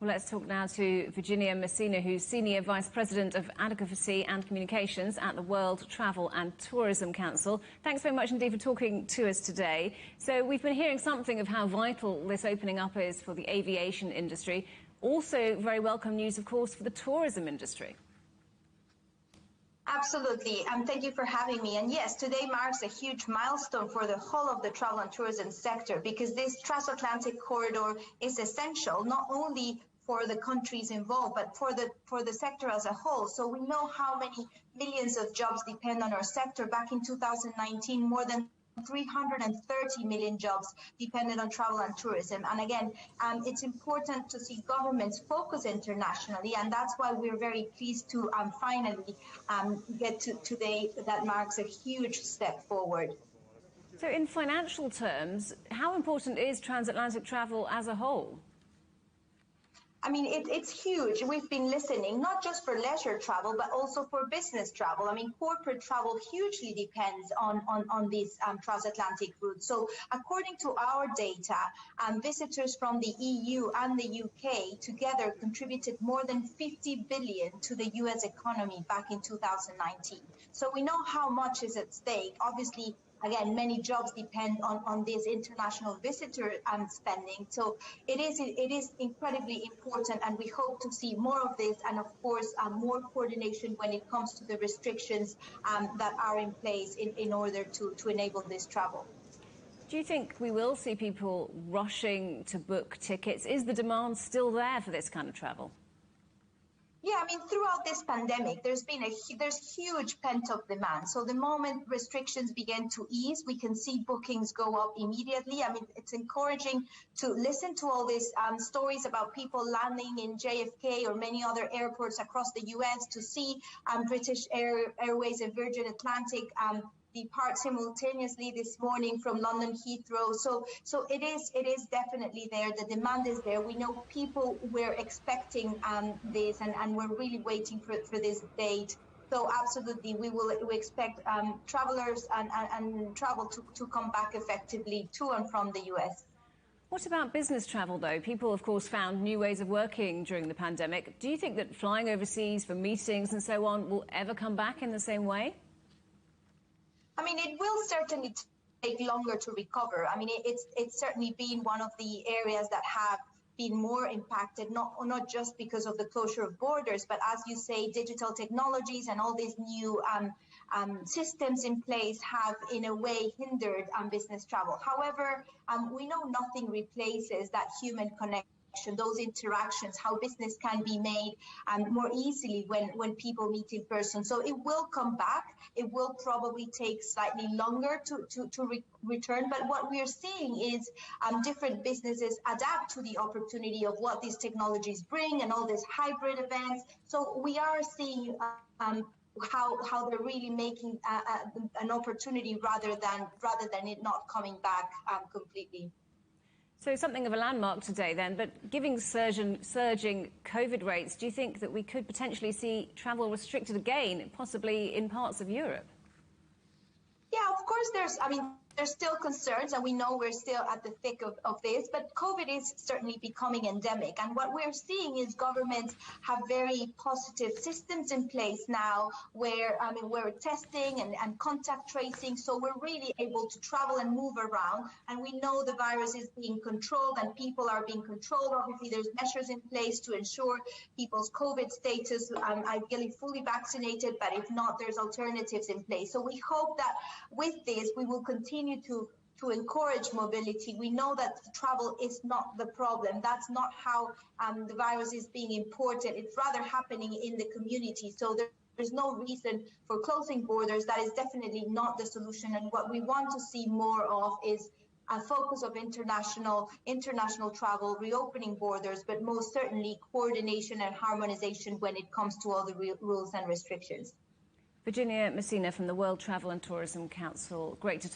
Well, let's talk now to Virginia Messina, who's Senior Vice President of Advocacy and Communications at the World Travel and Tourism Council. Thanks very much indeed for talking to us today. So we've been hearing something of how vital this opening up is for the aviation industry. Also very welcome news, of course, for the tourism industry. Absolutely, and thank you for having me. And yes, today marks a huge milestone for the whole of the travel and tourism sector, because this transatlantic corridor is essential not only for the countries involved, but for the sector as a whole. So we know how many millions of jobs depend on our sector. Back in 2019, more than 330 million jobs depended on travel and tourism. And again, it's important to see governments focus internationally, and that's why we're very pleased to finally get to today. That marks a huge step forward. So in financial terms, how important is transatlantic travel as a whole? I mean, it's huge. We've been listening, not just for leisure travel, but also for business travel. I mean, corporate travel hugely depends on these transatlantic routes. So according to our data, visitors from the EU and the UK together contributed more than 50 billion to the US economy back in 2019. So we know how much is at stake. Obviously, again, many jobs depend on this international visitor spending. So it is incredibly important, and we hope to see more of this, and of course more coordination when it comes to the restrictions that are in place in order to enable this travel. Do you think we will see people rushing to book tickets? Is the demand still there for this kind of travel? Yeah, I mean, throughout this pandemic, there's huge pent-up demand. So the moment restrictions begin to ease, we can see bookings go up immediately. I mean, it's encouraging to listen to all these stories about people landing in JFK or many other airports across the US, to see British Airways and Virgin Atlantic depart simultaneously this morning from London Heathrow. So it is definitely there. The demand is there. We know people were expecting this, and we're really waiting for this date. So absolutely, we expect travelers and travel to come back effectively to and from the US. What about business travel, though? People, of course, found new ways of working during the pandemic. Do you think that flying overseas for meetings and so on will ever come back in the same way? I mean, it will certainly take longer to recover. I mean, it's certainly been one of the areas that have been more impacted, not just because of the closure of borders, but as you say, digital technologies and all these new systems in place have, in a way, hindered business travel. However, we know nothing replaces that human connection, those interactions, how business can be made more easily when people meet in person. So it will come back. It will probably take slightly longer to return. But what we are seeing is different businesses adapt to the opportunity of what these technologies bring and all these hybrid events. So we are seeing how they're really making an opportunity rather than it not coming back completely. So something of a landmark today then, but given surging COVID rates, do you think that we could potentially see travel restricted again, possibly in parts of Europe? Yeah, of course there's still concerns, and we know we're still at the thick of this, but COVID is certainly becoming endemic. And what we're seeing is governments have very positive systems in place now where, we're testing and contact tracing. So we're really able to travel and move around. And we know the virus is being controlled and people are being controlled. Obviously, there's measures in place to ensure people's COVID status, ideally fully vaccinated, but if not, there's alternatives in place. So we hope that with this, we will continue to encourage mobility. We know that travel is not the problem. That's not how the virus is being imported. It's rather happening in the community. So there's no reason for closing borders. That is definitely not the solution. And what we want to see more of is a focus of international travel, reopening borders, but most certainly coordination and harmonization when it comes to all the rules and restrictions. Virginia Messina from the World Travel and Tourism Council, great to talk.